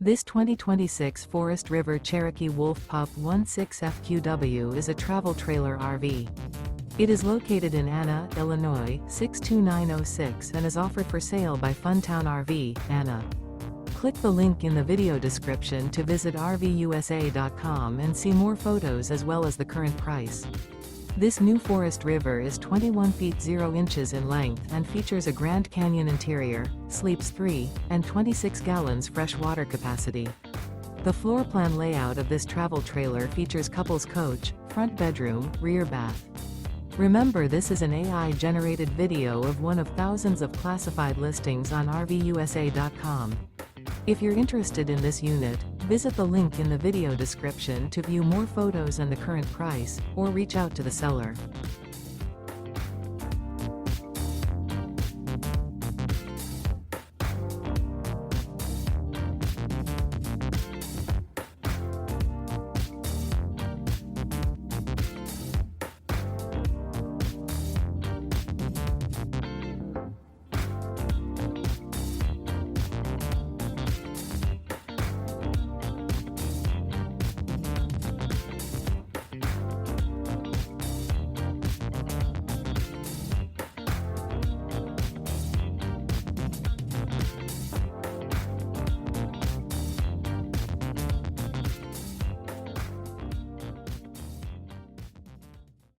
This 2026 Forest River Cherokee Wolf Pup 16FQW is a travel trailer RV. It is located in Anna, Illinois, 62906 and is offered for sale by Funtown RV, Anna. Click the link in the video description to visit RVUSA.com and see more photos as well as the current price. This new Forest River is 21 feet 0 inches in length and features a Grand Canyon interior, sleeps 3, and 26 gallons fresh water capacity. The floor plan layout of this travel trailer features couples coach, front bedroom, rear bath. Remember, this is an AI-generated video of one of thousands of classified listings on RVUSA.com. If you're interested in this unit, visit the link in the video description to view more photos and the current price, or reach out to the seller.